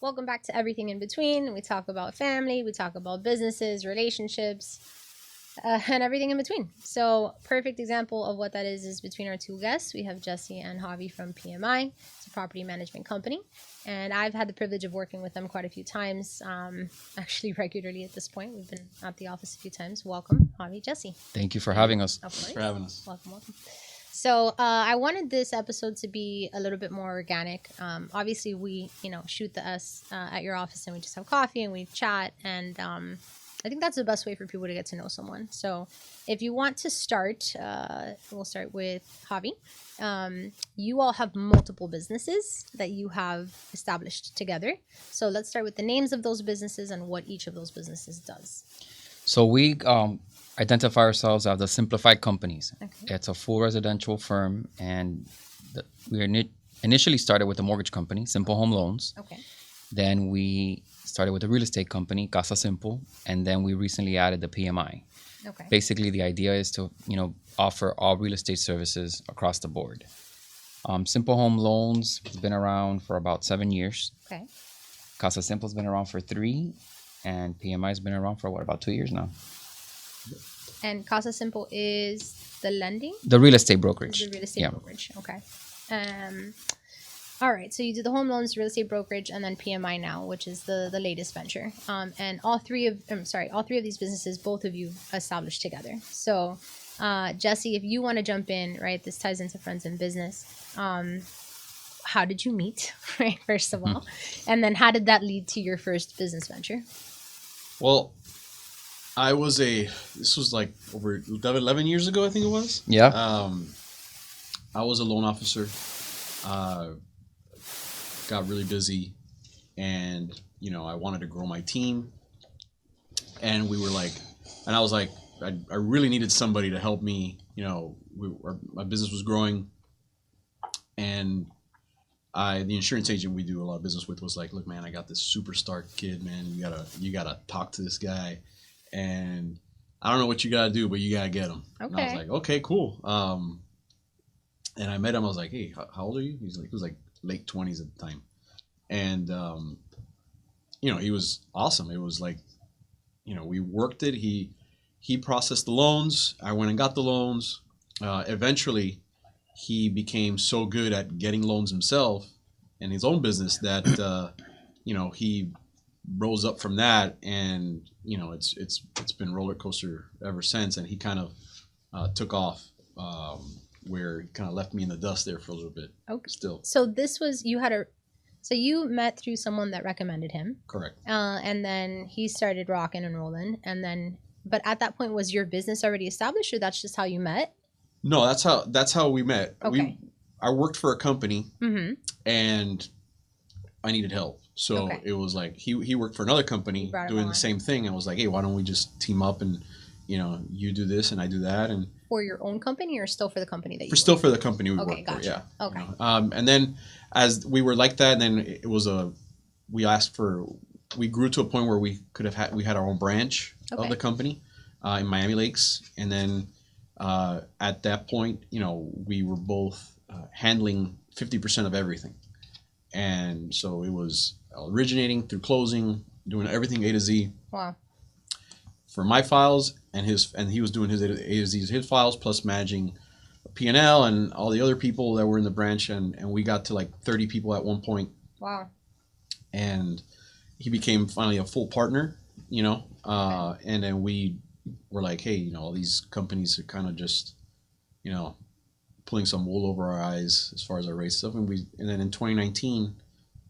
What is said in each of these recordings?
welcome back to Everything in Between. We talk about family, we talk about businesses, relationships, and everything in between. So, perfect example of what that is between our two guests. We have Jesse and Javi from PMI. It's a property management company. And I've had the privilege of working with them quite a few times, actually regularly at this point. We've been at the office a few times. Welcome, Javi, Jesse. Thank you for having us. Of course. Thanks for having us. Welcome. So I wanted this episode to be a little bit more organic. Obviously, we shoot us at your office and we just have coffee and we chat. And I think that's the best way for people to get to know someone. So if you want to start, we'll start with Javi. You all have multiple businesses that you have established together. So let's start with the names of those businesses and what each of those businesses does. So we identify ourselves as the Simplified Companies. Okay. It's a full residential firm, and we initially started with a mortgage company, Simple Home Loans. Okay. Then we started with a real estate company, Casa Simple, and then we recently added the PMI. Okay. Basically, the idea is to offer all real estate services across the board. Simple Home Loans has been around for about 7 years. Okay. Casa Simple's been around for 3, and PMI's been around for about 2 years now. And Casa Simple is the lending? The real estate brokerage. The real estate brokerage. Okay. All right. So you do the home loans, real estate brokerage, and then PMI now, which is the latest venture. And all three of these businesses, both of you established together. So, Jesse, if you want to jump in, right? This ties into friends in business. How did you meet, right? First of all, and then how did that lead to your first business venture? Well, this was like over 11 years ago, I think it was. Yeah. I was a loan officer, got really busy, and, I wanted to grow my team. And I was like, I really needed somebody to help me. My business was growing, and the insurance agent we do a lot of business with was like, look, man, I got this superstar kid, man. You gotta talk to this guy. And I don't know what you gotta do, but you gotta get him. Okay. And I was like, okay, cool. And I met him. I was like, hey, how old are you? He was like late 20s at the time. And he was awesome. It was like, we worked it. He processed the loans. I went and got the loans. Eventually, he became so good at getting loans himself in his own business that he rose up from that, and it's been roller coaster ever since. And he kind of took off, where he kind of left me in the dust there for a little bit. Okay. Still. So this was so you met through someone that recommended him. Correct. And then he started rocking and rolling, but at that point, was your business already established, or that's just how you met? No, that's how we met. Okay. I worked for a company, Mm-hmm. and I needed help. So Okay. it was like he worked for another company doing the same thing. I was like, hey, why don't we just team up and you do this and I do that, and For your own company, or still for the company that you for the company we worked gotcha. for, yeah. Okay. And then as we were like that, and then it was we grew to a point where we had our own branch Okay. of the company in Miami Lakes, and then at that point, we were both handling 50% of everything, and so it was originating through closing, doing everything A to Z. Wow. For my files, and he was doing his A to Z, his files, plus managing P&L and all the other people that were in the branch, and we got to like 30 people at one point. Wow. And he became finally a full partner, and then we were like, hey, all these companies are kind of just, pulling some wool over our eyes as far as our rates stuff, and then in 2019,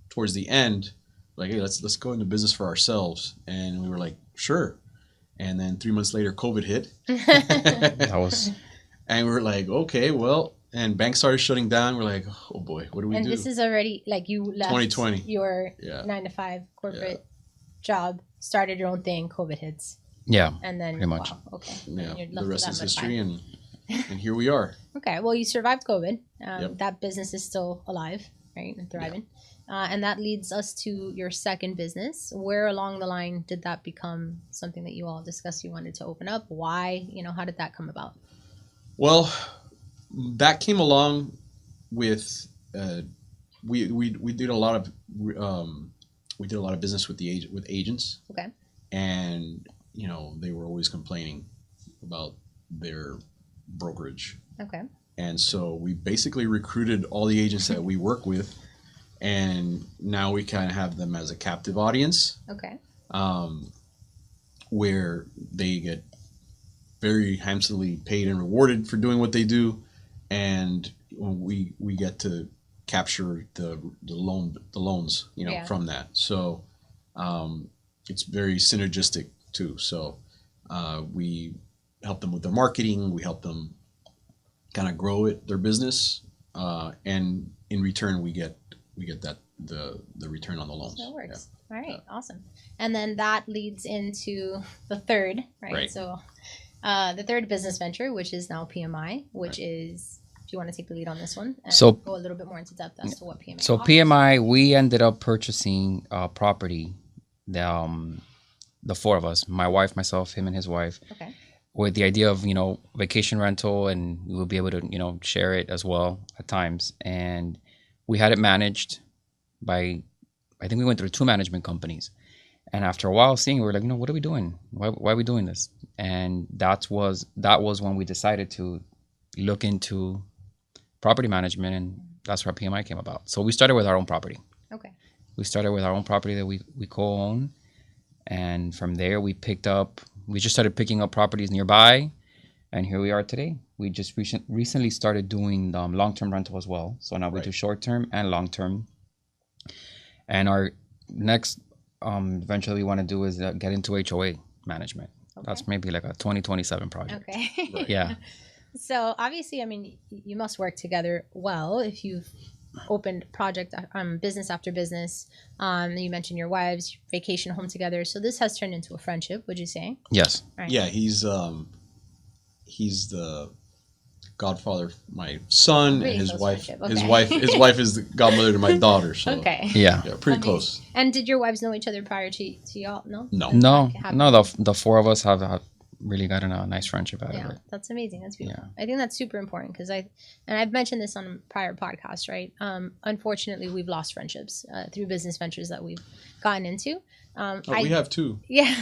towards the end, like, hey, let's go into business for ourselves, and we were like, sure. And then 3 months later, COVID hit. And we were like, okay, well, and banks started shutting down. We're like, oh boy, what do we do? And this is already, like, you left 2020. your 9-to-5 corporate job, started your own thing, COVID hits. Yeah, And then, pretty much. wow, okay. Yeah, And you're the left with rest that is much history, time. and here we are. Okay, well, you survived COVID. Yep. That business is still alive, right, and thriving. And that leads us to your second business. Where along the line did that become something that you all discussed you wanted to open up? Why? How did that come about? Well, that came along with we did a lot of we did a lot of business with with agents, Okay. and they were always complaining about their brokerage. Okay. And so we basically recruited all the agents that we work with, and now we kind of have them as a captive audience, Okay. where they get very handsomely paid and rewarded for doing what they do, and we get to capture the loans Yeah. from that. So it's very synergistic too. So we help them with their marketing, we help them kind of grow their business, and in return we get that the return on the loans. That works. All right. Awesome. And then that leads into the third, right? Right. So the third business venture, which is now PMI, which is, if you want to take the lead on this one and So- go a little bit more into depth as to what PMI So offers. PMI, we ended up purchasing property. The four of us, my wife, myself, him, and his wife, Okay. with the idea of vacation rental, and we will be able to share it as well at times. And we had it managed by, I think we went through 2 management companies. And after a while seeing it, we were like, what are we doing? Why are we doing this? And that was when we decided to look into property management, and that's where PMI came about. So we started with our own property. Okay. We started with our own property that we co-own. And from there, we just started picking up properties nearby. And here we are today. We just recently started doing long-term rental as well. So now we do short-term and long-term. And our next venture we want to do is get into HOA management. Okay. That's maybe like a 2027 project. Okay. Right. Yeah. So obviously, I mean, you must work together well if you've opened business after business. You mentioned your wives, vacation home together. So this has turned into a friendship, would you say? Yes. Right. Yeah, he's the godfather of my son, Pretty and his close wife. friendship, His okay. wife is the godmother to my daughter. So Okay. Yeah. yeah, pretty Amazing. close. And did your wives know each other prior to y'all? No. No, Okay, the four of us have really gotten a nice friendship out of Yeah, it. that's amazing. That's beautiful. Yeah. I think that's super important because I've mentioned this on prior podcasts, right? Unfortunately, we've lost friendships through business ventures that we've gotten into. We have 2. Yeah.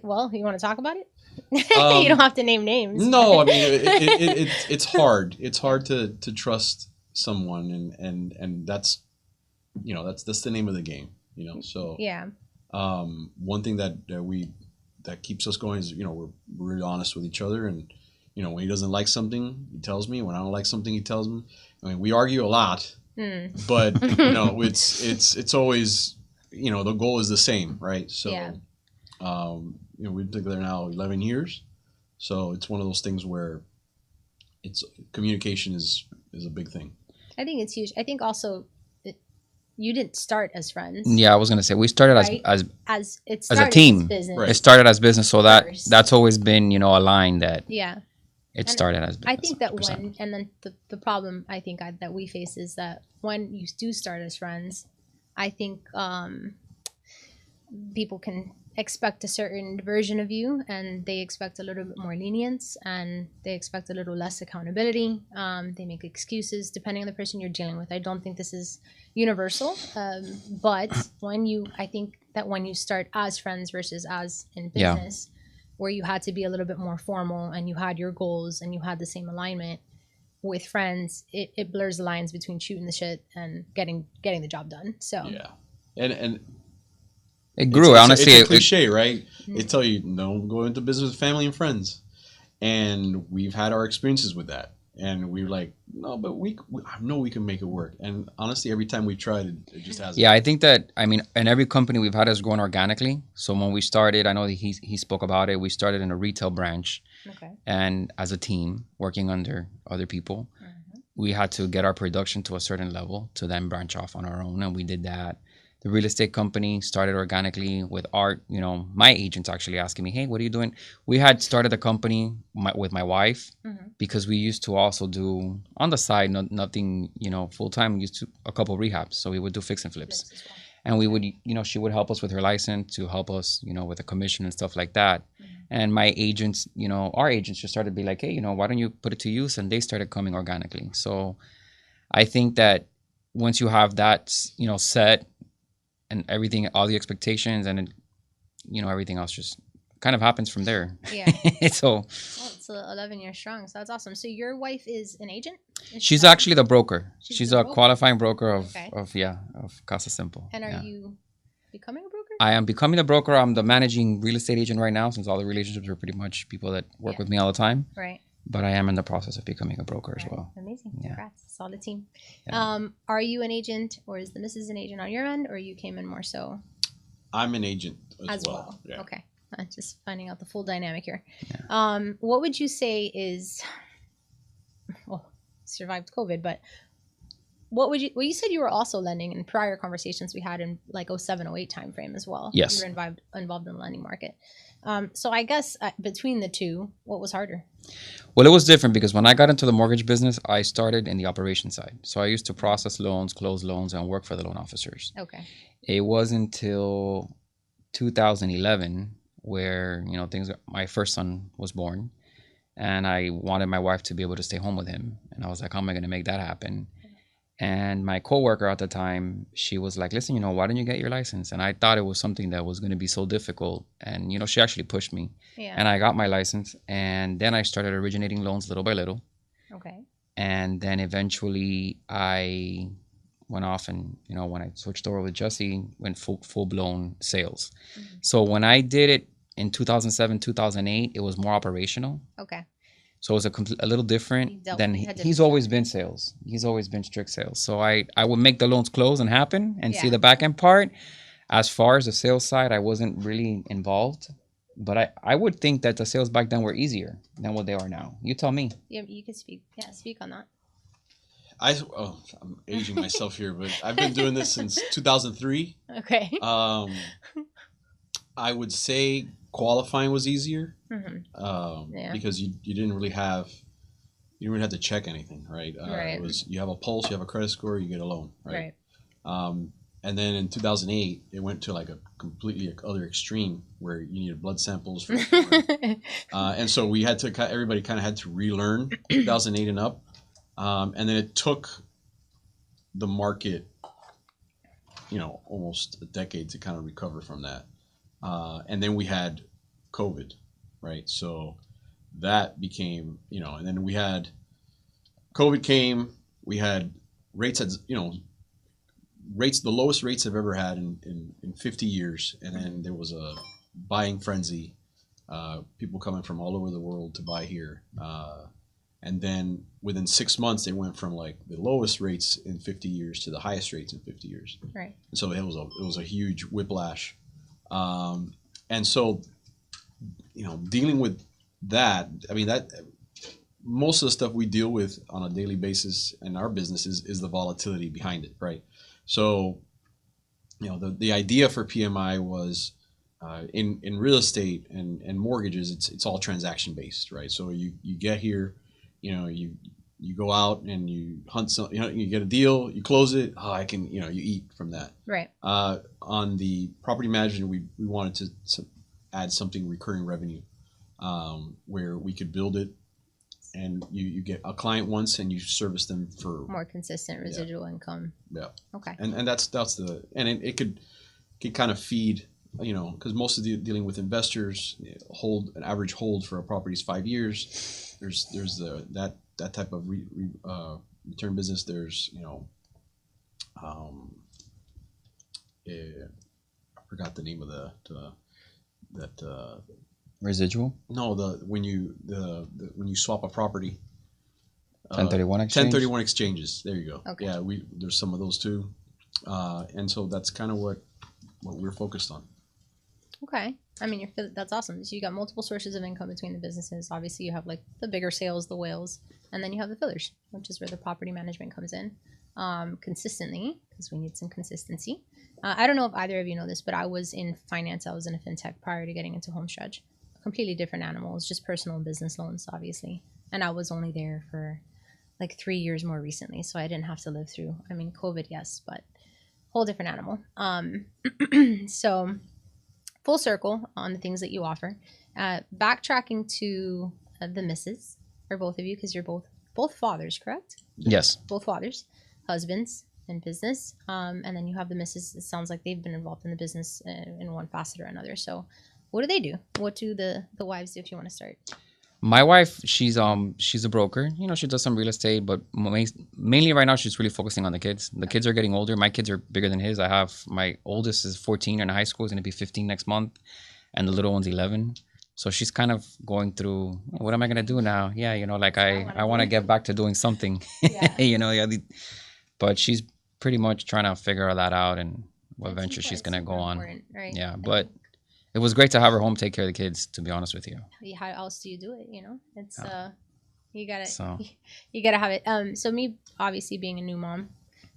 Well, you want to talk about it? You don't have to name names. No, I mean it's hard. It's hard to trust someone, and that's that's the name of the game. So Yeah. one thing that keeps us going is we're really honest with each other, and when he doesn't like something, he tells me. When I don't like something, he tells me. I mean, we argue a lot, but it's always the goal is the same, right? So Yeah. we've been together now 11 years, so it's one of those things where communication is a big thing. I think it's huge. I think also you didn't start as friends. Yeah, I was gonna say we started Right. as It a started team. business. Right. It started as business, so First. that's always been a line that Yeah. it And started as business. I think that 100%. and then the problem I think that we face is that when you do start as friends, I think people can expect a certain version of you, and they expect a little bit more lenience, and they expect a little less accountability. They make excuses depending on the person you're dealing with. I don't think this is universal, but I think that when you start as friends versus as in Yeah. business, where you had to be a little bit more formal and you had your goals and you had the same alignment with friends, it blurs the lines between shooting the shit and getting the job done. So Yeah, and it grew. It's Honestly, a it- cliche, right? They tell you don't go into business with family and friends, and we've had our experiences with that, and we're like, no, but I know we can make it work. And honestly, every time we tried it just hasn't. Yeah, I think that, in every company we've had has grown organically. So when we started, I know that he spoke about it. We started in a retail branch, okay. and as a team working under other people, we had to get our production to a certain level to then branch off on our own, and we did that. The real estate company started organically with art. My agents actually asking me, hey, what are you doing? We had started a company with my wife because we used to also do on the side, nothing, full time. We used to a couple rehabs. So we would do fix and flips. Flips as well. And we would, she would help us with her license to help us, with the commission and stuff like that. And my agents, our agents just started to be like, hey, why don't you put it to use? And they started coming organically. So I think that once you have that, set, and everything, all the expectations, and everything else just kind of happens from there. Yeah. So Well, it's 11 years strong, so that's awesome. So your wife is an agent? she's actually the broker. She's the a broker. qualifying broker Okay. of Casa Simple. And are Yeah. you becoming a broker? I am becoming the broker. I'm the managing real estate agent right now, since all the relationships are pretty much people that work with me all the time. Right. But I am in the process of becoming a broker as well. Amazing. Yeah. Congrats. Solid team. Yeah. Are you an agent, or is the missus an agent on your end, or you came in more so? I'm an agent as well. well. Yeah. Okay. Just finding out the full dynamic here. Yeah. What would you say is, well, survived COVID, but well, you said you were also lending in prior conversations we had in like 07, 08 timeframe as well. Yes. You were involved in the lending market. So I guess between the two, what was harder? Well, it was different because when I got into the mortgage business, I started in the operation side. So I used to process loans, close loans, and work for the loan officers. Okay. It wasn't until 2011 where, my first son was born, and I wanted my wife to be able to stay home with him. And I was like, how am I going to make that happen? And my coworker at the time, she was like, listen, why don't you get your license? And I thought it was something that was going to be so difficult. And, she actually pushed me. Yeah. And I got my license. And then I started originating loans little by little. Okay. And then eventually I went off and, when I switched over with Jesse, went full-blown sales. Mm-hmm. So when I did it in 2007, 2008, it was more operational. Okay. So it was a little different than he's always been sales. He's always been strict sales. So I would make the loans close and happen and see the back end part. As far as the sales side, I wasn't really involved. But I would think that the sales back then were easier than what they are now. You tell me. Yeah, you can speak. Yeah, speak on that. I'm aging myself here, but I've been doing this since 2003. Okay. I would say qualifying was easier. Mm-hmm. Because you didn't really have to check anything, right? Right. It was, you have a pulse, you have a credit score, you get a loan, right? Right. And then in 2008, it went to like a completely other extreme where you needed blood samples. And so we had to, everybody kind of had to relearn 2008 and up. And then it took the market, almost a decade to kind of recover from that. And then we had COVID, right? So that became, and then we had COVID came, we had rates at, the lowest rates I've ever had in 50 years. And then there was a buying frenzy, people coming from all over the world to buy here. And then within 6 months, they went from like the lowest rates in 50 years to the highest rates in 50 years. Right. And so it was a huge whiplash. And so, dealing with that, most of the stuff we deal with on a daily basis in our business is the volatility behind it, right? So, the idea for PMI was in real estate and mortgages, it's all transaction based, right? So you get here, you go out and you hunt some, you get a deal, you close it. I can, you eat from that. Right. On the property management, we wanted to add something recurring revenue, where we could build it, and you get a client once and you service them for more consistent residual income. Yeah. Okay. And that's it could kind of feed, because most of the dealing with investors, an average hold for a property is 5 years. There's that type of return business. There's I forgot the name of that Residual? No, when you swap a property. 1031 exchange? 1031 exchanges. There you go. Okay. Yeah, there's some of those too. And so that's kind of what we're focused on. Okay. That's awesome. So you got multiple sources of income between the businesses. Obviously, you have like the bigger sales, the whales, and then you have the fillers, which is where the property management comes in consistently, because we need some consistency. I don't know if either of you know this, but I was in finance. I was in a fintech prior to getting into Homestretch. Completely different animals, just personal and business loans, obviously. And I was only there for like 3 years more recently, so I didn't have to live through. COVID, yes, but whole different animal. So full circle on the things that you offer. Backtracking to the missus, or both of you, because you're both fathers, correct? Yes. Both fathers, husbands, in business. And then you have the missus. It sounds like they've been involved in the business in one facet or another. So what do they do? What do the wives do, if you want to start? My wife, she's a broker. You know, she does some real estate, but mainly right now she's really focusing on the kids. The kids are getting older. My kids are bigger than his. I have my oldest is 14 in high school. Is going to be 15 next month, and the little one's 11. So she's kind of going through, what am I going to do now? Yeah, you know, like I want to get back to doing something. Yeah. You know, yeah. But she's pretty much trying to figure all that out and what venture she's going to go on. Right? Yeah, but it was great to have her home take care of the kids, to be honest with you. How else do you do it? You know, it's you gotta So. you gotta have it. So me, obviously being a new mom,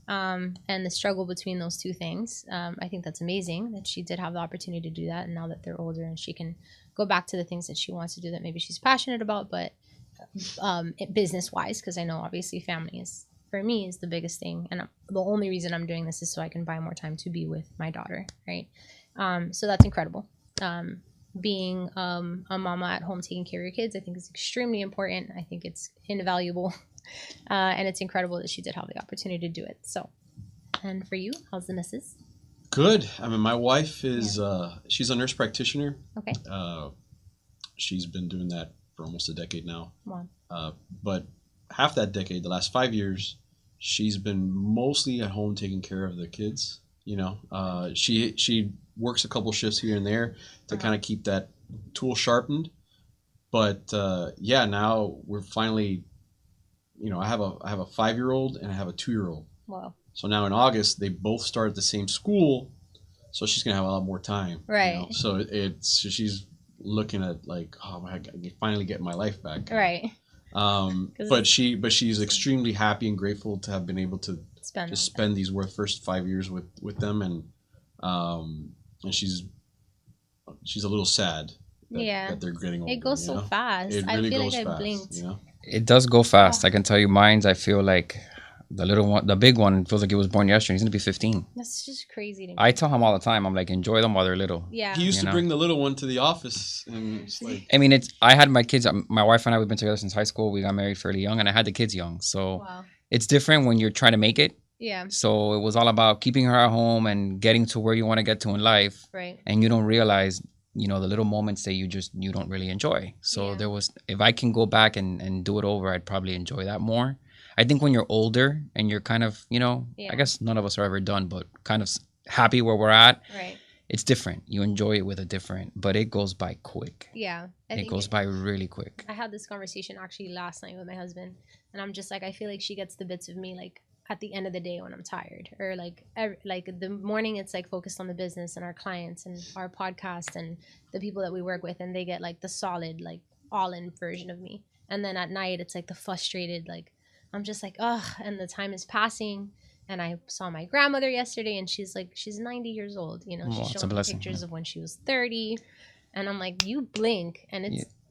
and the struggle between those two things, I think that's amazing that she did have the opportunity to do that, and now that they're older and she can go back to the things that she wants to do that maybe she's passionate about, but business wise, because I know obviously family is, for me, is the biggest thing, and the only reason I'm doing this is so I can buy more time to be with my daughter, right? So that's incredible. Being a mama at home taking care of your kids, I think is extremely important. I think it's invaluable, and it's incredible that she did have the opportunity to do it. So, and for you, how's the missus? Good. I mean, my wife is she's a nurse practitioner. Okay. She's been doing that for almost a decade now. Wow. But half that decade, the last 5 years, she's been mostly at home taking care of the kids. You know, she works a couple shifts here and there to kind of keep that tool sharpened. But yeah, now we're finally, you know, I have a 5-year-old and I have a 2-year-old. Wow. So now in August they both start at the same school, so she's gonna have a lot more time. Right. You know? So she's looking at like, oh, I can finally get my life back. Right. But she's extremely happy and grateful to have been able to spend these first 5 years with them, and she's a little sad that they're getting older. It goes so fast. It really I feel goes like fast, I blinked. you know? It does go fast. I can tell you mine's, I feel like the little one, the big one feels like he was born yesterday. He's going to be 15. That's just crazy to me. I tell him all the time, I'm like, enjoy them while they're little. Yeah. He used to bring the little one to the office, and it's like, I mean, I had my kids, my wife and I, we've been together since high school. We got married fairly young, and I had the kids young. So it's different when you're trying to make it. Yeah. So it was all about keeping her at home and getting to where you want to get to in life. Right. And you don't realize, you know, the little moments that you don't really enjoy. So there was, if I can go back and do it over, I'd probably enjoy that more. I think when you're older and you're kind of, you know, I guess none of us are ever done, but kind of happy where we're at. Right. It's different. You enjoy it with a different, but it goes by quick. Yeah. It goes by really quick. I had this conversation actually last night with my husband, and I'm just like, I feel like she gets the bits of me like at the end of the day when I'm tired, or like the morning it's like focused on the business and our clients and our podcast and the people that we work with, and they get like the solid, like all in version of me. And then at night it's like the frustrated, like I'm just like, ugh, and the time is passing. And I saw my grandmother yesterday, and she's 90 years old. You know, she's showing me pictures of when she was 30. And I'm like, you blink, and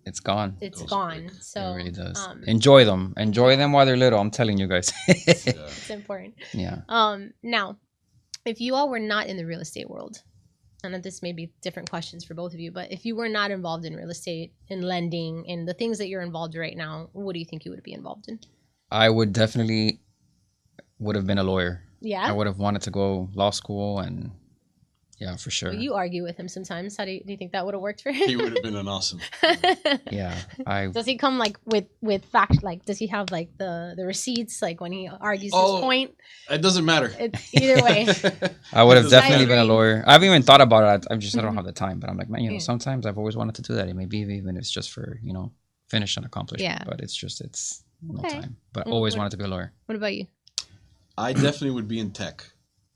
it's gone. It's gone. Quick. So it really does. Enjoy them. Enjoy them while they're little. I'm telling you guys. It's important. Yeah. Now, if you all were not in the real estate world, and this may be different questions for both of you, but if you were not involved in real estate, in lending, in the things that you're involved in right now, what do you think you would be involved in? I would definitely would have been a lawyer. Yeah. I would have wanted to go law school, and yeah, for sure. Well, you argue with him sometimes. How do you think that would have worked for him? He would have been an awesome. Yeah. Does he come like with fact? Like, does he have like the receipts? Like when he argues his point? It doesn't matter. Either way. I would have definitely been a lawyer. I haven't even thought about it. I don't have the time. But I'm like, man, you know, sometimes I've always wanted to do that. It maybe even if it's just for, you know, finish an accomplishment. Yeah. But it's no time. But always wanted to be a lawyer. What about you? I definitely would be in tech.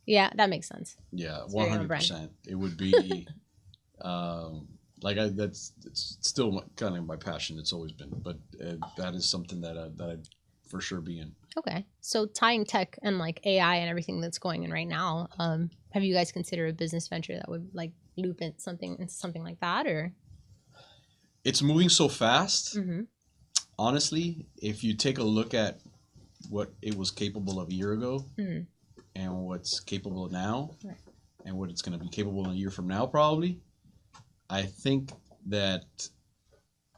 Yeah, that makes sense. Yeah, 100%. It would be it's still kind of my passion. It's always been, but that is something that I'd for sure be in. Okay, so tying tech and like AI and everything that's going in right now, have you guys considered a business venture that would like loop into something like that, or? It's moving so fast. Mm-hmm. Honestly, if you take a look at what it was capable of a year ago. Mm-hmm. And what's capable now, and what it's going to be capable in a year from now, probably. I think that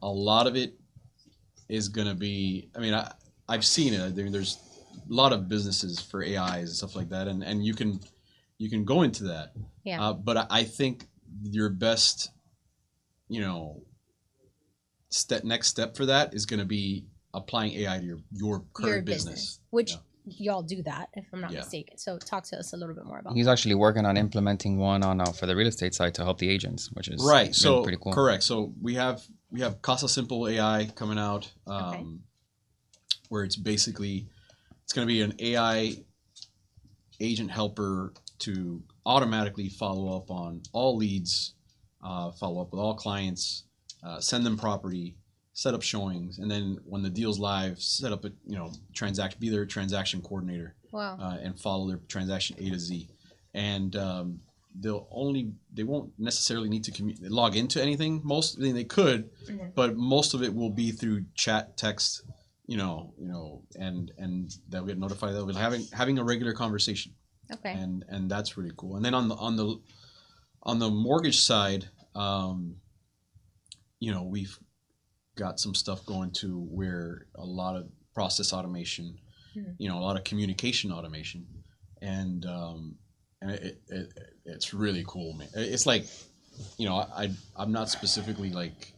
a lot of it is going to be. I mean, I've seen it. I mean, there's lot of businesses for AIs and stuff like that, and you can go into that. Yeah. But I think your best, next step for that is going to be applying AI to your current Your business. which y'all do that, if I'm not Yeah. mistaken. So talk to us a little bit more about He's that. actually working on implementing one on for the real estate side to help the agents, which is Right. been So pretty cool. correct. So we have Casa Simple AI coming out, where it's going to be an AI agent helper to automatically follow up on all leads, follow up with all clients, send them property, set up showings, and then when the deal's live, set up a transaction, be their transaction coordinator. Wow. And follow their transaction A to Z, and they won't necessarily need to log into anything. They could, but most of it will be through chat, text, and they'll get notified that we're having a regular conversation. Okay. And that's really cool. And then on the mortgage side, we've got some stuff going to where a lot of process automation, a lot of communication automation, and it's really cool, man. It's like, I'm not specifically like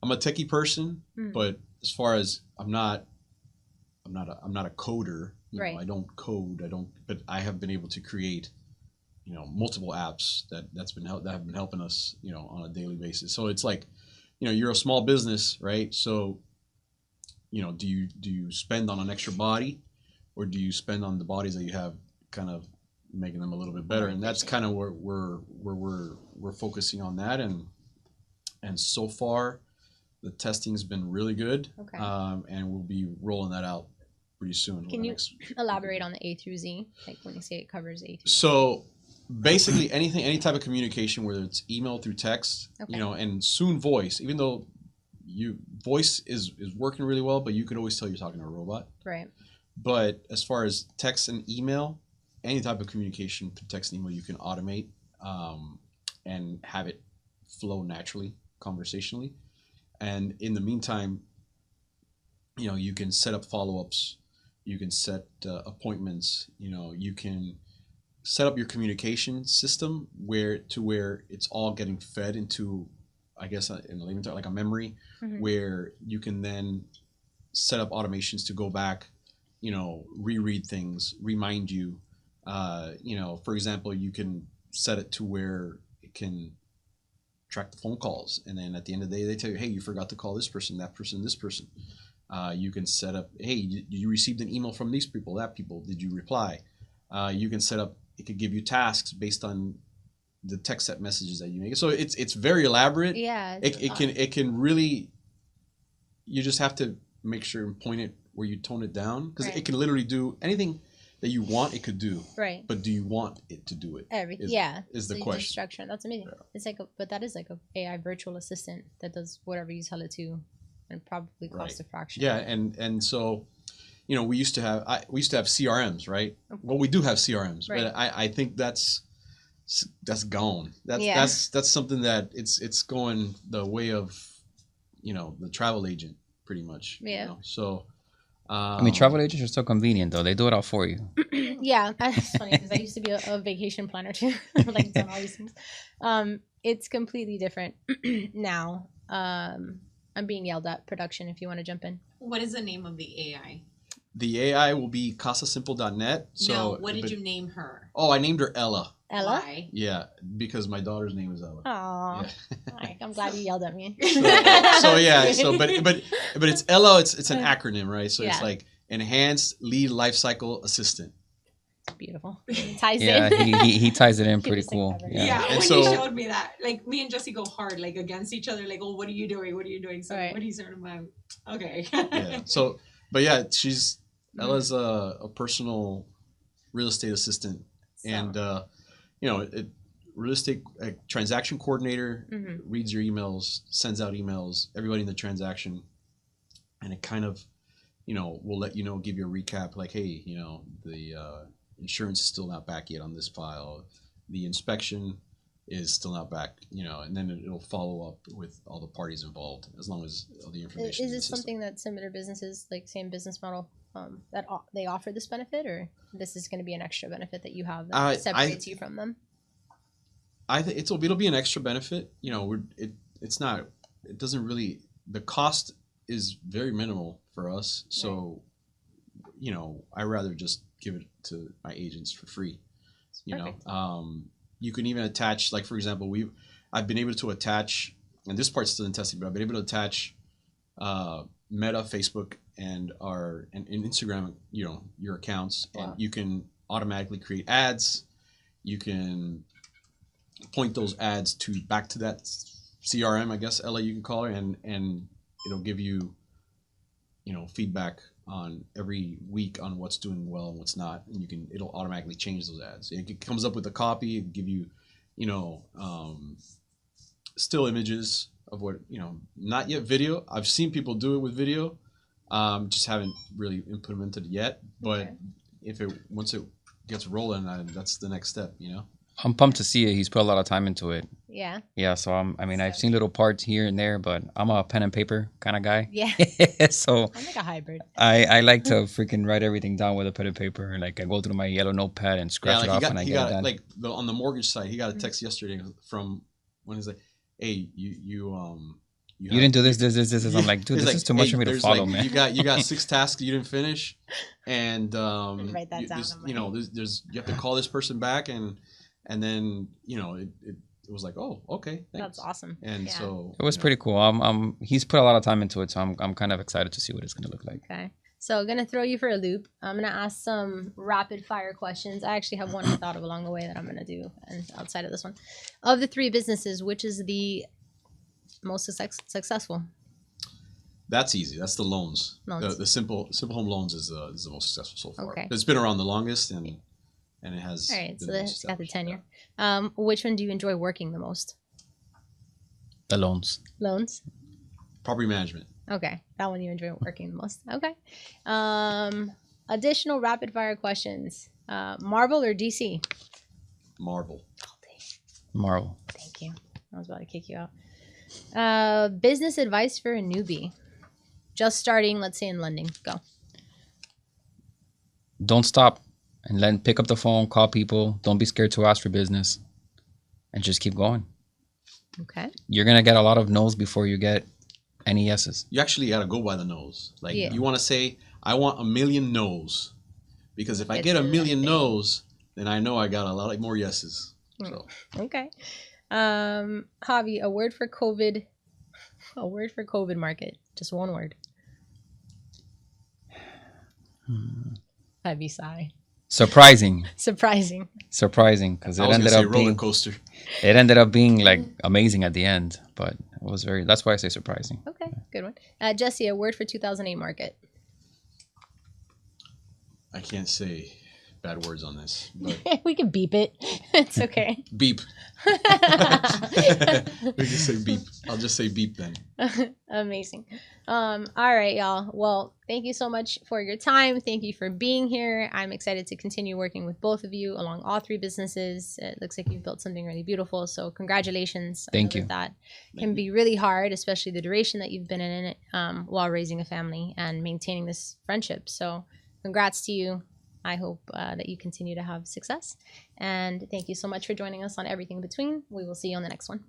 I'm a techie person, but as far as I'm not a coder. Right. I don't code. But I have been able to create, multiple apps that have been helping us, on a daily basis. So it's like, you're a small business, right? So, do you spend on an extra body, or do you spend on the bodies that you have, kind of making them a little bit better? And that's kind of where we're focusing on that. And so far, the testing's been really good. Okay. And we'll be rolling that out pretty soon. Can you elaborate on the A through Z? Like when you say it covers A through Z. So basically any type of communication, whether it's email through text, and soon voice, even though voice is working really well, but you can always tell you're talking to a robot. Right. But as far as text and email, any type of communication through text and email, you can automate and have it flow naturally, conversationally. And in the meantime, you can set up follow-ups, you can set appointments, you can set up your communication system where it's all getting fed into, I guess, in layman terms, like a memory, where you can then set up automations to go back, reread things, remind you. For example, you can set it to where it can track the phone calls, and then at the end of the day, they tell you, hey, you forgot to call this person, that person, this person. You can set up, hey, you received an email from these people, that people, did you reply? You can set up, it could give you tasks based on the text set messages that you make. So it's very elaborate. Yeah. It can really, you just have to make sure and point it where you tone it down, because it can literally do anything that you want it could do. Right. But do you want it to do it? Everything. Is the question. Structure. That's amazing. Yeah. It's like but that is like a AI virtual assistant that does whatever you tell it to, and probably costs a fraction. Yeah, and so, we used to have CRMs, right? Well, we do have CRMs, but I think that's gone. That's something that it's going the way of, the travel agent, pretty much. Yeah. So. I mean, travel agents are so convenient, though. They do it all for you. Yeah, that's funny, because I used to be a vacation planner too. Like done all these things. It's completely different now. I'm being yelled at. Production, if you want to jump in. What is the name of the AI? The AI will be casasimple.net. So, no, what did you name her? Oh, I named her Ella. Ella? Why? Yeah, because my daughter's name is Ella. Aww. Yeah. I'm glad you yelled at me. But it's Ella. It's an acronym, right? So it's like Enhanced Lead Lifecycle Assistant. It's beautiful. Ties in. He ties it in pretty cool. Yeah, and when he showed me that, like me and Jesse go hard, like against each other, like, oh, what are you doing? What are you doing? So what he's sort of like, okay. Yeah. So, but yeah, Ella's a personal real estate assistant, and real estate transaction coordinator, reads your emails, sends out emails, everybody in the transaction, and it kind of, will let give you a recap, like, hey, the insurance is still not back yet on this file, the inspection is still not back, and then it'll follow up with all the parties involved, as long as all the information. Is this something that similar businesses, like same business model, they offer this benefit, or this is going to be an extra benefit that you have that separates you from them? I think it'll be an extra benefit. You know, it's not. It doesn't really. The cost is very minimal for us. So, you know, I rather just give it to my agents for free. You know, you can even attach, like for example, I've been able to attach, and this part's still in testing, but I've been able to attach Meta, Facebook, and Instagram. You know, your accounts, and you can automatically create ads. You can point those ads back to that CRM, I guess, Ella, you can call her, and it'll give you, you know, feedback on every week on what's doing well and what's not, and it'll automatically change those ads. It comes up with a copy, give you, you know, still images of what, you know, not yet video. I've seen people do it with video, just haven't really implemented it yet. But once it gets rolling, that's the next step, you know. I'm pumped to see it. He's put a lot of time into it. Yeah. Yeah. So I've seen little parts here and there, but I'm a pen and paper kind of guy. Yeah. So I'm like a hybrid. I like to freaking write everything down with a pen and paper. Like I go through my yellow notepad and scratch it off, and I get it done. Like on the mortgage side, he got a text yesterday from when he's like, "Hey, you didn't do this. I'm like, dude, this is too much for me to follow, like, man. You got 6 tasks you didn't finish, and write that down. You know, there's you have to call this person back, and then, you know, it was like, oh, okay, thanks. That's awesome. And so it was pretty cool. He's put a lot of time into it, so I'm kind of excited to see what it's gonna look like. Okay. So I'm gonna throw you for a loop. I'm gonna ask some rapid fire questions. I actually have one I thought of along the way that I'm gonna do, and outside of this one. Of the 3 businesses, which is the most successful? That's easy. That's the loans. The simple home loans is the most successful so far. Okay. It's been around the longest, and it has. All right, so it's got the tenure. Which one do you enjoy working the most? The loans. Loans? Property management. Okay, that one you enjoy working the most. Okay. Additional rapid fire questions. Marvel or DC? Marvel. Marvel. Thank you. I was about to kick you out. Business advice for a newbie. Just starting, let's say in London. Go. Don't stop. And then pick up the phone, call people. Don't be scared to ask for business. And just keep going. Okay. You're going to get a lot of no's before you get any yeses. You actually got to go by the no's. Like, you want to say, I want 1 million no's. Because if I get 1 million no's, then I know I got a lot more yeses. So. Okay. Javi, a word for COVID market. Just one word. Heavy sigh. Surprising, because it ended up being roller coaster. It ended up being like amazing at the end, but it was that's why I say surprising. Okay, good one. Jesse, a word for 2008 market. I can't say bad words on this, but we can beep it. It's okay. Beep. We can say beep. I'll just say beep then. Amazing. All right, y'all. Well, thank you so much for your time. Thank you for being here. I'm excited to continue working with both of you along all 3 businesses. It looks like you've built something really beautiful. So congratulations. Thank you. That can be really hard, especially the duration that you've been in it while raising a family and maintaining this friendship. So congrats to you. I hope that you continue to have success. And thank you so much for joining us on Everything Between. We will see you on the next one.